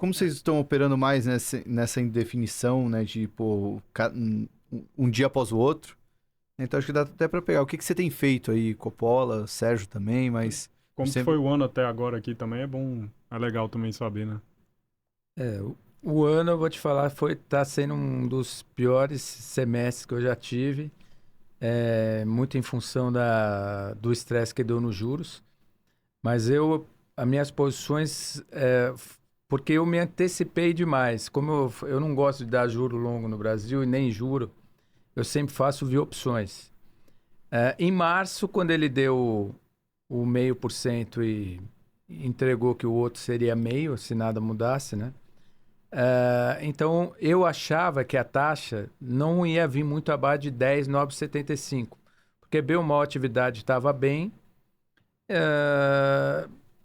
como vocês estão operando mais nessa indefinição, né, de um dia após o outro, então acho que dá até para pegar. O que você tem feito aí, Coppola, Sérgio também, mas Como que sempre... foi o ano até agora aqui também é legal também saber, né? O ano, eu vou te falar, tá sendo um dos piores semestres que eu já tive, muito em função do estresse que deu nos juros, mas as minhas posições, porque eu me antecipei demais, como eu não gosto de dar juro longo no Brasil e nem juro, eu sempre faço via opções. Em março, quando ele deu o 0,5% e entregou que o outro seria meio, se nada mudasse, né? Então, eu achava que a taxa não ia vir muito abaixo de 10,975, porque bem ou mal a atividade estava bem.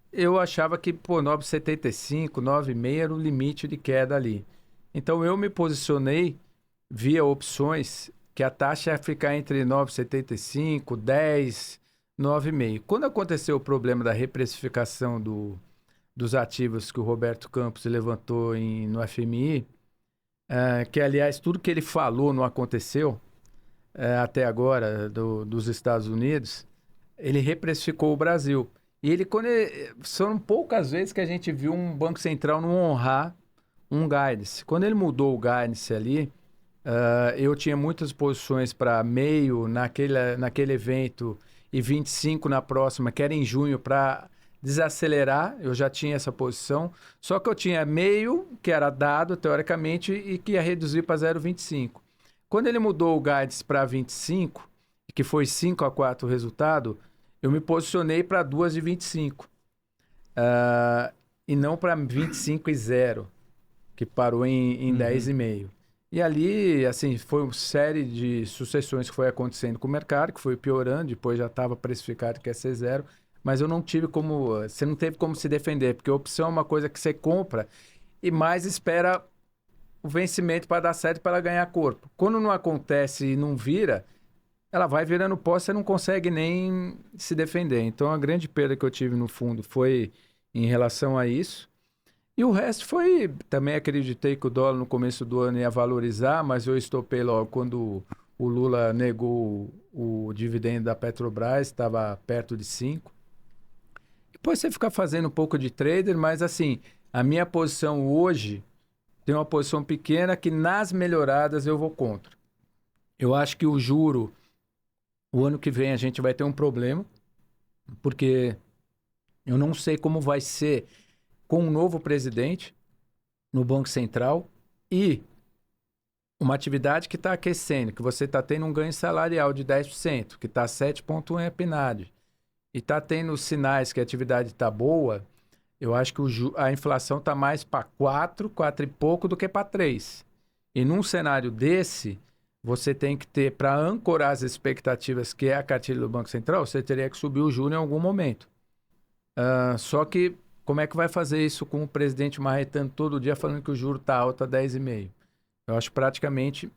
Eu achava que 9,75, 9,5 era o limite de queda ali. Então, eu me posicionei via opções que a taxa ia ficar entre 9,75, 10, 9,5. Quando aconteceu o problema da reprecificação dos ativos que o Roberto Campos levantou no FMI, que, aliás, tudo que ele falou não aconteceu até agora dos Estados Unidos, ele reprecificou o Brasil. E são poucas vezes que a gente viu um Banco Central não honrar um guidance. Quando ele mudou o guidance ali, eu tinha muitas posições para meio naquele evento e 25 na próxima, que era em junho, para desacelerar. Eu já tinha essa posição, só que eu tinha meio, que era dado teoricamente, e que ia reduzir para 0,25. Quando ele mudou o guidance para 25, que foi 5-4 o resultado, eu me posicionei para 2,25 e não para 25,0, que parou em 10,5. E ali, assim, foi uma série de sucessões que foi acontecendo com o mercado, que foi piorando, depois já estava precificado que ia ser 0, mas eu não tive como, você não teve como se defender, porque a opção é uma coisa que você compra e mais espera o vencimento para dar certo, para ela ganhar corpo. Quando não acontece e não vira, ela vai virando pó, você não consegue nem se defender. Então, a grande perda que eu tive no fundo foi em relação a isso. E o resto foi, também acreditei que o dólar no começo do ano ia valorizar, mas eu estopei logo quando o Lula negou o dividendo da Petrobras, estava perto de 5. Depois você fica fazendo um pouco de trader, mas assim, a minha posição hoje tem uma posição pequena que nas melhoradas eu vou contra. Eu acho que o juro, o ano que vem a gente vai ter um problema, porque eu não sei como vai ser com um novo presidente no Banco Central e uma atividade que está aquecendo, que você está tendo um ganho salarial de 10%, que está 7,1% em PNAD, e está tendo sinais que a atividade está boa, eu acho que a inflação está mais para 4 e pouco do que para 3. E num cenário desse, você tem que ter, para ancorar as expectativas, que é a cartilha do Banco Central, você teria que subir o juro em algum momento. Só que como é que vai fazer isso com o presidente marretando todo dia falando que o juro está alto a 10,5? Eu acho praticamente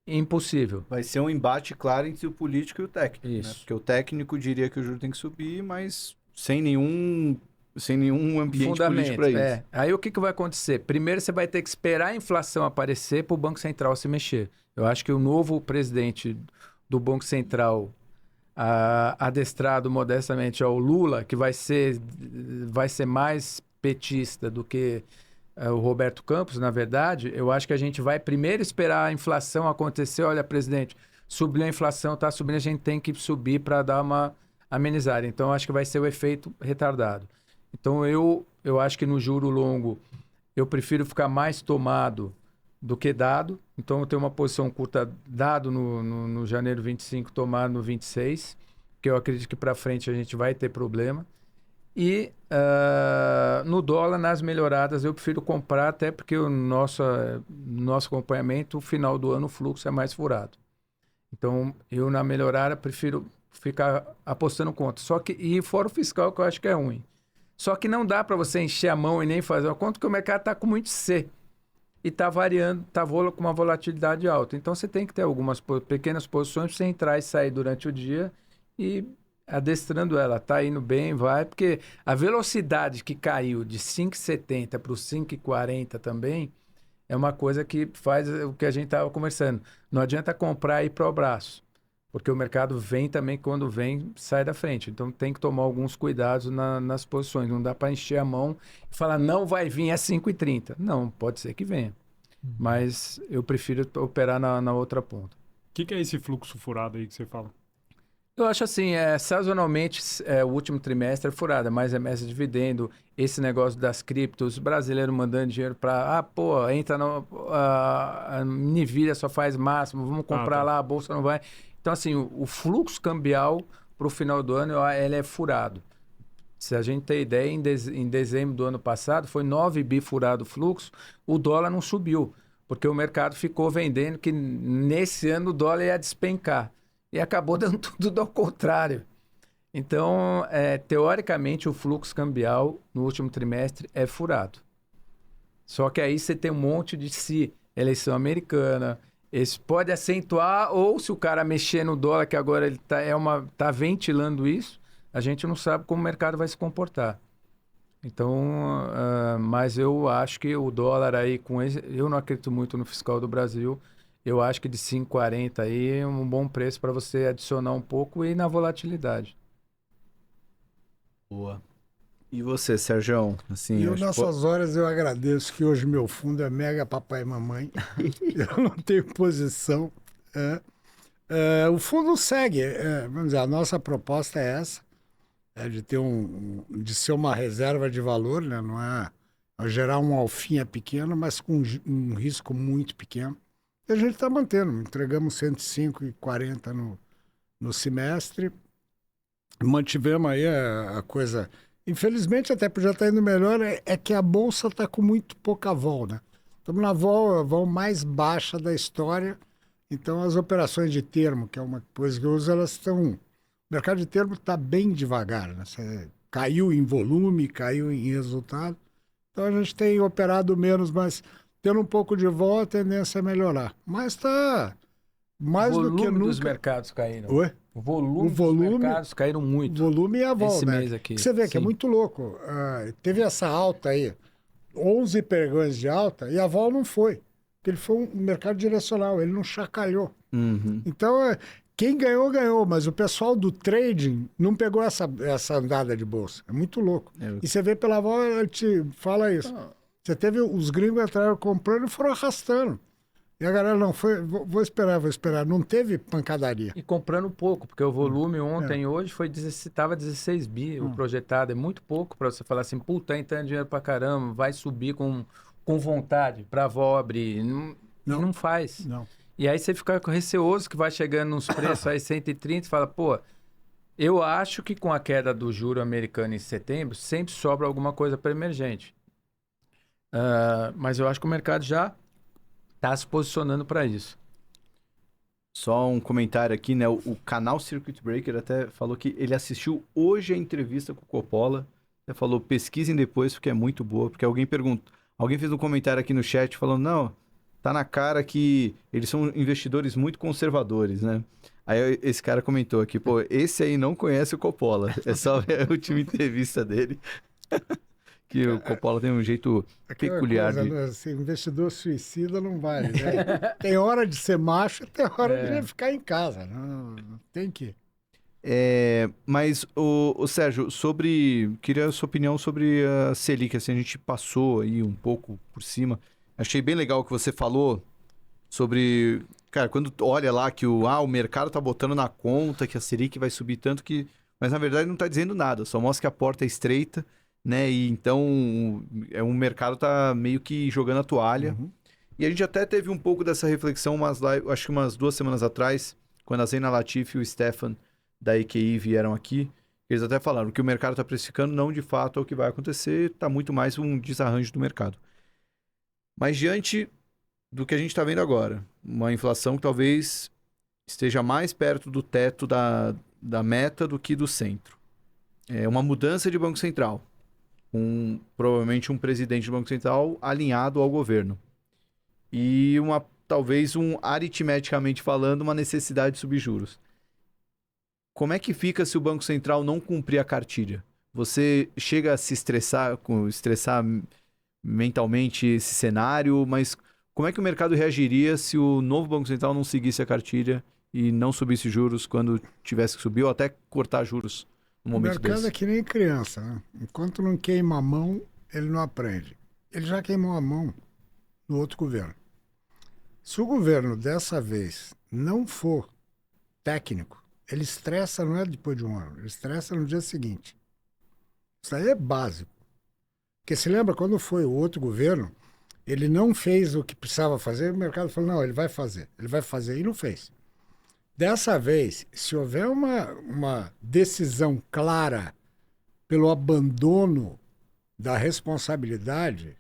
impossível. Vai ser um embate claro entre o político e o técnico, Isso. né? Porque o técnico diria que o juro tem que subir, mas sem nenhum ambiente político para isso. Aí o que vai acontecer? Primeiro você vai ter que esperar a inflação aparecer para o Banco Central se mexer. Eu acho que o novo presidente do Banco Central, adestrado modestamente ao Lula, que vai ser mais petista do que o Roberto Campos, na verdade, eu acho que a gente vai primeiro esperar a inflação acontecer. Olha, presidente, subiu a inflação, está subindo, a gente tem que subir para dar uma amenizada. Então, eu acho que vai ser o efeito retardado. Então, eu acho que no juro longo, eu prefiro ficar mais tomado do que dado. Então, eu tenho uma posição curta dado no janeiro 25, tomado no 26, que eu acredito que para frente a gente vai ter problema. E no dólar, nas melhoradas, eu prefiro comprar, até porque o nosso acompanhamento, o final do ano, o fluxo é mais furado. Então, eu na melhorada prefiro ficar apostando conta. Só que, e fora o fiscal, que eu acho que é ruim. Só que não dá para você encher a mão e nem fazer uma conta, porque o mercado está com muito C. E está variando, está com uma volatilidade alta. Então, você tem que ter algumas pequenas posições para você entrar e sair durante o dia. E adestrando ela. Tá indo bem, vai, porque a velocidade que caiu de 5,70 para os 5,40 também é uma coisa que faz o que a gente estava conversando. Não adianta comprar e ir para o braço, porque o mercado vem também, quando vem, sai da frente. Então tem que tomar alguns cuidados nas posições. Não dá para encher a mão e falar, não vai vir a 5,30. Não, pode ser que venha. Mas eu prefiro operar na outra ponta. O que é esse fluxo furado aí que você fala? Eu acho assim, sazonalmente, o último trimestre é furada, mais remessa de dividendo, esse negócio das criptos, brasileiro mandando dinheiro para, entra a Nvidia só faz máximo, vamos comprar lá, a bolsa não vai. Então, assim, o fluxo cambial para o final do ano, ele é furado. Se a gente tem ideia, em dezembro do ano passado, foi 9 bi furado o fluxo, o dólar não subiu, porque o mercado ficou vendendo que nesse ano o dólar ia despencar. E acabou dando tudo ao contrário. Então, teoricamente, o fluxo cambial no último trimestre é furado. Só que aí você tem um monte de eleição americana, esse pode acentuar, ou se o cara mexer no dólar, que agora ele tá ventilando isso, a gente não sabe como o mercado vai se comportar. Então, mas eu acho que o dólar aí, eu não acredito muito no fiscal do Brasil. Eu acho que de 5,40 aí é um bom preço para você adicionar um pouco e na volatilidade. Boa. E você, Sérgio? Assim, Nessas horas eu agradeço que hoje meu fundo é mega papai e mamãe. Eu não tenho posição. O fundo segue. Vamos dizer, a nossa proposta é essa. De ter de ser uma reserva de valor, né? Não é gerar um alfinha pequeno, mas com um risco muito pequeno. E a gente está mantendo, entregamos 105,40 no semestre, mantivemos aí a coisa. Infelizmente, até porque já está indo melhor, é que a Bolsa está com muito pouca vol, né? Estamos na vol mais baixa da história, então as operações de termo, que é uma coisa que eu uso, elas estão... O mercado de termo está bem devagar, né? Caiu em volume, caiu em resultado, então a gente tem operado menos, mas... Tendo um pouco de vol, a tendência é melhorar. Mas está mais do que nunca. O volume dos mercados caíram. Oi? O volume dos mercados caíram muito. O volume e a vol, esse né? mês aqui. Você vê que é muito louco. Teve essa alta aí, 11 pregões de alta, e a vol não foi. Porque ele foi um mercado direcional, ele não chacalhou. Uhum. Então, quem ganhou, ganhou. Mas o pessoal do trading não pegou essa andada de bolsa. É muito louco. E você vê pela vol, ele te fala isso. Você teve os gringos entraram comprando e foram arrastando. E a galera não foi, vou esperar. Não teve pancadaria. E comprando pouco, porque o volume ontem e hoje estava 16 bi o projetado. É muito pouco para você falar assim, puta, entrando dinheiro pra caramba, vai subir com vontade para a vol abrir. Não faz. Não. E aí você fica receoso que vai chegando nos preços aí 130 e fala, pô, eu acho que com a queda do juro americano em setembro, sempre sobra alguma coisa para emergente. Mas eu acho que o mercado já está se posicionando para isso. Só um comentário aqui, né? O canal Circuit Breaker até falou que ele assistiu hoje a entrevista com o Coppola. Ele falou, pesquisem depois porque é muito boa. Porque alguém fez um comentário aqui no chat falando, não, tá na cara que eles são investidores muito conservadores, né? Aí esse cara comentou aqui, pô, esse aí não conhece o Coppola. É só ver a última entrevista dele. Que o Coppola tem um jeito peculiar coisa, né? Assim, investidor suicida não vale, né? Tem hora de ser macho, tem hora de ficar em casa. Não tem que... Mas, o Sérgio, queria a sua opinião sobre a Selic, assim, a gente passou aí um pouco por cima. Achei bem legal o que você falou sobre... Cara, quando olha lá que o mercado tá botando na conta que a Selic vai subir tanto que... Mas, na verdade, não tá dizendo nada, só mostra que a porta é estreita, né? E então o mercado tá meio que jogando a toalha. Uhum. E a gente até teve um pouco dessa reflexão, acho que umas 2 semanas atrás, quando a Zeina Latif e o Stefan da EQI vieram aqui. Eles até falaram que o mercado está precificando, não de fato é o que vai acontecer, está muito mais um desarranjo do mercado. Mas diante do que a gente está vendo agora, uma inflação que talvez esteja mais perto do teto da meta do que do centro. Uma mudança de Banco Central. Provavelmente um presidente do Banco Central alinhado ao governo. E talvez aritmeticamente falando, uma necessidade de subir juros. como é que fica se o Banco Central não cumprir a cartilha? Você chega a se estressar mentalmente esse cenário, mas como é que o mercado reagiria se o novo Banco Central não seguisse a cartilha e não subisse juros quando tivesse que subir ou até cortar juros no O momento mercado desse? é que nem criança, né? Enquanto não queima a mão, ele não aprende. Ele já queimou a mão no outro governo. Se o governo dessa vez não for técnico, ele estressa não é depois de um ano, ele estressa no dia seguinte. Isso aí é básico. Porque se lembra, quando foi o outro governo, ele não fez o que precisava fazer, o mercado falou, não, ele vai fazer, e não fez. Dessa vez, se houver uma decisão clara pelo abandono da responsabilidade,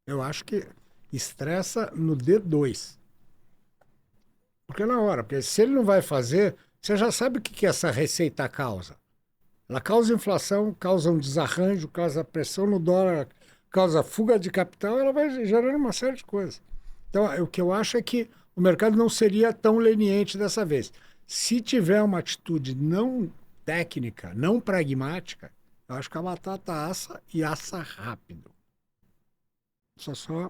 eu acho que estressa no D2. Porque na hora, porque se ele não vai fazer, você já sabe o que essa receita causa. Ela causa inflação, causa um desarranjo, causa pressão no dólar, causa fuga de capital, ela vai gerando uma série de coisas. Então, o que eu acho é que o mercado não seria tão leniente dessa vez. Se tiver uma atitude não técnica, não pragmática, eu acho que a batata assa e assa rápido. Só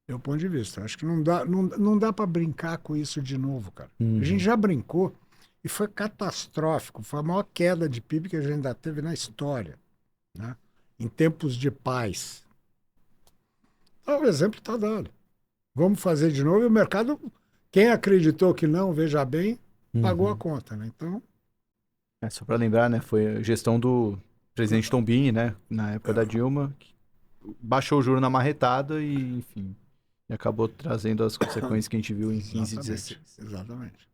meu ponto de vista. Eu acho que não dá para brincar com isso de novo, cara. A gente já brincou e foi catastrófico. Foi a maior queda de PIB que a gente ainda teve na história, né? Em tempos de paz. Então, o exemplo está dado. Vamos fazer de novo. E o mercado, quem acreditou que não, veja bem, pagou a conta, né? Então... Só para lembrar, né? Foi a gestão do presidente Tombini, né? Na época da Dilma, que baixou o juro na marretada e, enfim, e acabou trazendo as consequências que a gente viu em 15 e 16. Exatamente.